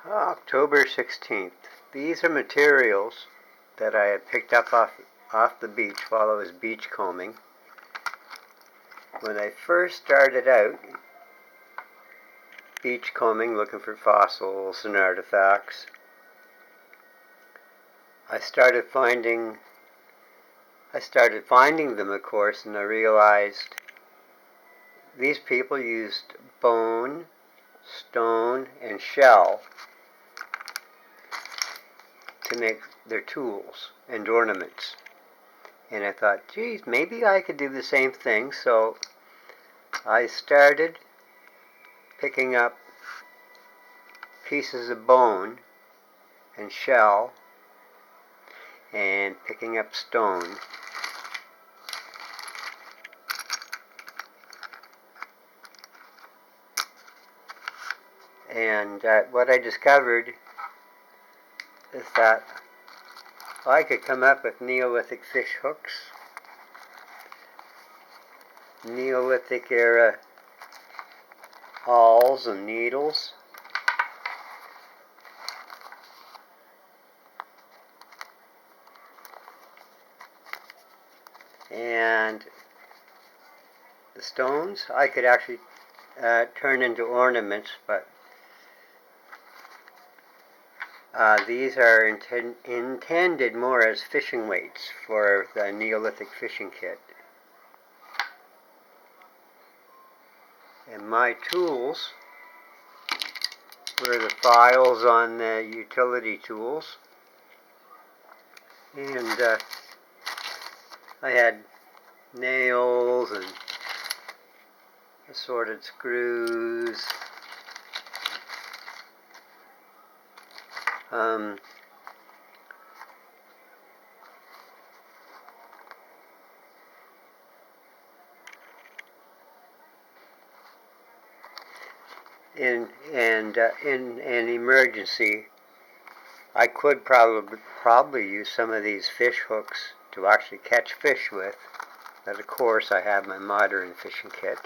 October 16th. These are materials that I had picked up off the beach while I was beach combing. When I first started out beach combing, looking for fossils and artifacts, I started finding them, of course, and I realized these people used bone, stone, and shell to make their tools and ornaments. And I thought, geez, maybe I could do the same thing. So I started picking up pieces of bone and shell and picking up stone. And what I discovered is that I could come up with Neolithic fish hooks, Neolithic era awls and needles, and the stones I could actually turn into ornaments, but these are intended more as fishing weights for the Neolithic fishing kit. And my tools were the files on the utility tools, and I had nails and assorted screws, in an emergency, I could probably use some of these fish hooks to actually catch fish with. But of course, I have my modern fishing kit.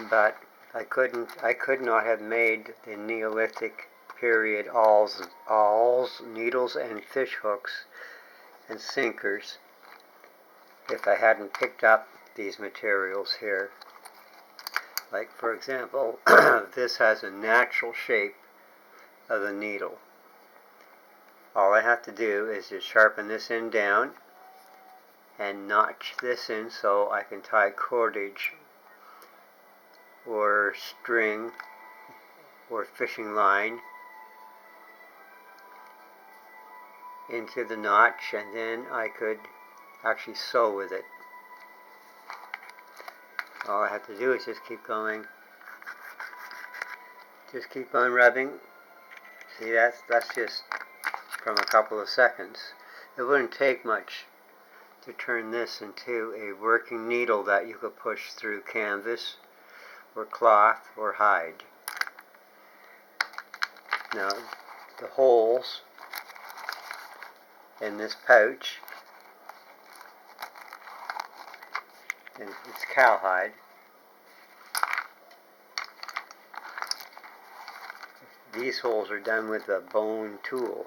But I could not have made the Neolithic period awls, needles, and fish hooks and sinkers if I hadn't picked up these materials here. Like, for example, this has a natural shape of the needle. All I have to do is just sharpen this end down and notch this in so I can tie cordage or string or fishing line into the notch, and then I could actually sew with it. All I have to do is just keep going. Just keep on rubbing. See, that's just from a couple of seconds. It wouldn't take much to turn this into a working needle that you could push through canvas or cloth or hide. Now, the holes in this pouch, and it's cowhide, these holes are done with a bone tool.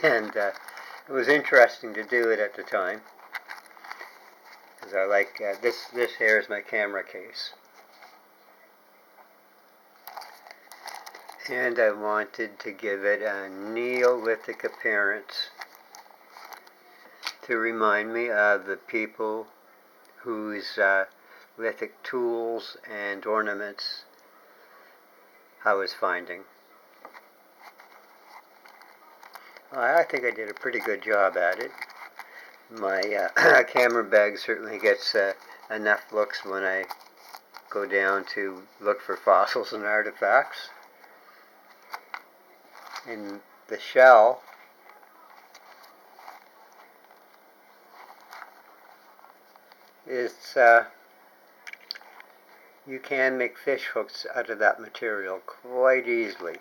And it was interesting to do it at the time, because I like this here is my camera case, and I wanted to give it a Neolithic appearance to remind me of the people whose lithic tools and ornaments I was finding. I think I did a pretty good job at it. My camera bag certainly gets enough looks when I go down to look for fossils and artifacts. And the shell is, you can make fish hooks out of that material quite easily.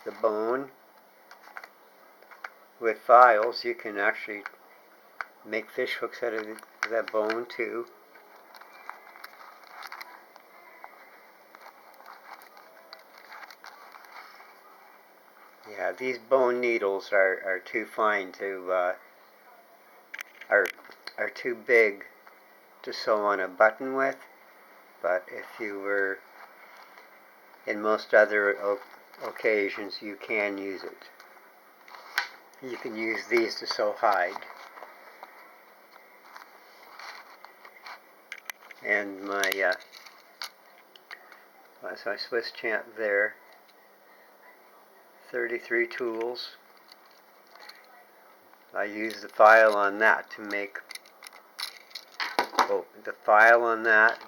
The bone, with files, you can actually make fish hooks out of that bone too. Yeah, these bone needles are too fine to, are too big to sew on a button with, but if you were in most other occasions, you can use it. You can use these to sew hide. And that's my Swiss champ there. 33 tools. I use the file on that to make, the file on that,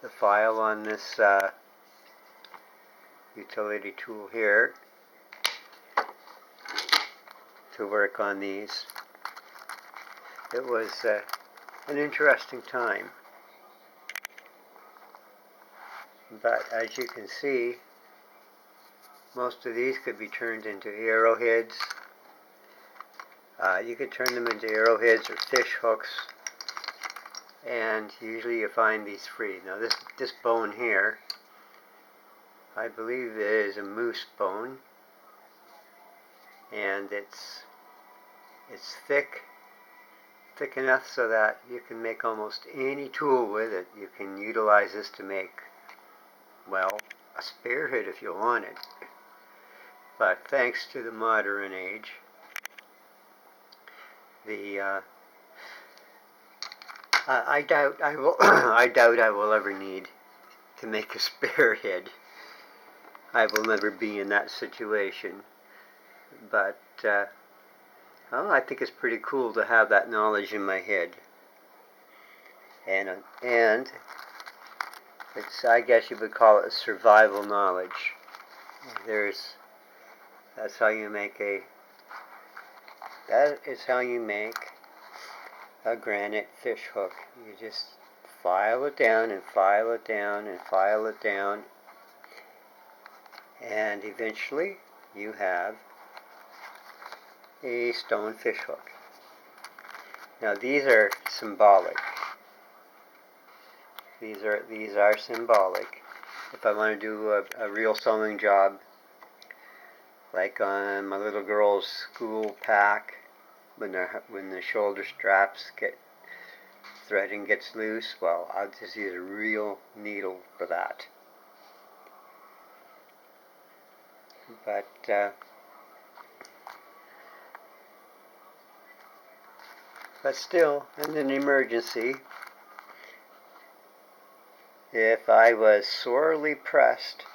the file on this utility tool here to work on these. It was an interesting time. But as you can see, most of these could be turned into arrowheads. You could turn them into arrowheads or fish hooks, and usually you find these free. Now this bone here, I believe it is a moose bone, and it's thick enough so that you can make almost any tool with it. You can utilize this to make, well, a spearhead if you want it. But thanks to the modern age, I doubt I will I doubt I will ever need to make a spearhead. I will never be in that situation. But well, I think it's pretty cool to have that knowledge in my head. And it's, I guess you would call it survival knowledge. That's how you make that is how you make a granite fish hook. You just file it down and file it down and file it down, and eventually you have a stone fish hook. Now these are symbolic. These are symbolic. If I want to do a real sewing job, like on my little girl's school pack, when the shoulder straps threading gets loose, well, I'll just use a real needle for that. But still, in an emergency, if I was sorely pressed,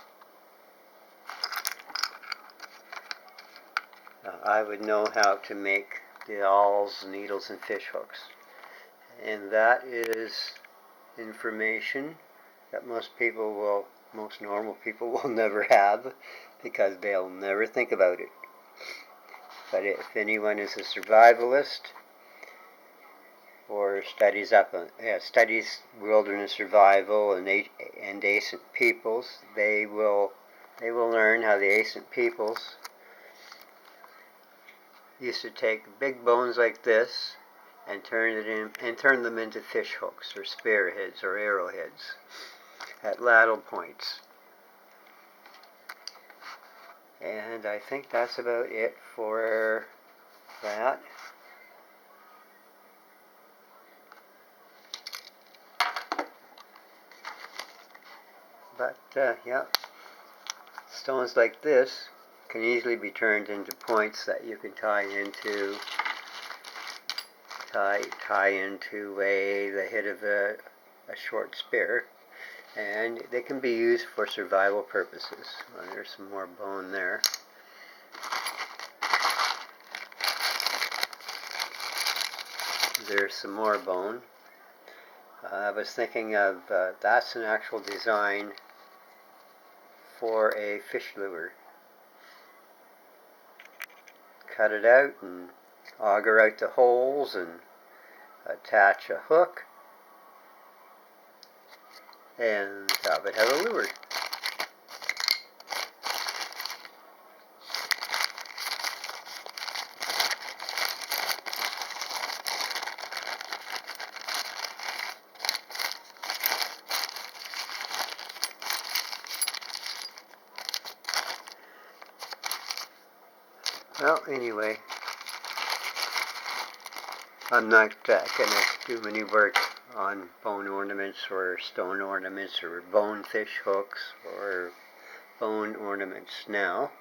I would know how to make the awls, needles, and fish hooks. And that is information that most normal people will never have, because they'll never think about it. But if anyone is a survivalist or studies wilderness survival and ancient peoples, they will learn how the ancient peoples used to take big bones like this and turn them into fish hooks or spearheads or arrowheads at ladle points. And I think that's about it for that. But yeah, stones like this can easily be turned into points that you can tie into the head of a short spear, and they can be used for survival purposes. Well, there's some more bone there. There's some more bone. I was thinking of that's an actual design for a fish lure. Cut it out and auger out the holes and attach a hook, and have it have a lure. Well, anyway, I'm not going to do any work on bone ornaments or stone ornaments or bone fish hooks or bone ornaments now.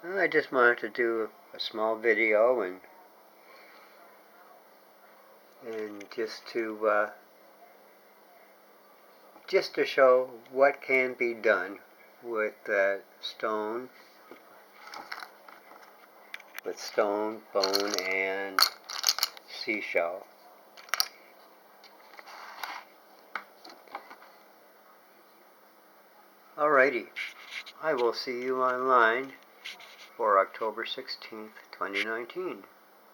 I just wanted to do a small video and just to show what can be done with stone, bone, and seashell. Alrighty, I will see you online for October 16th, 2019.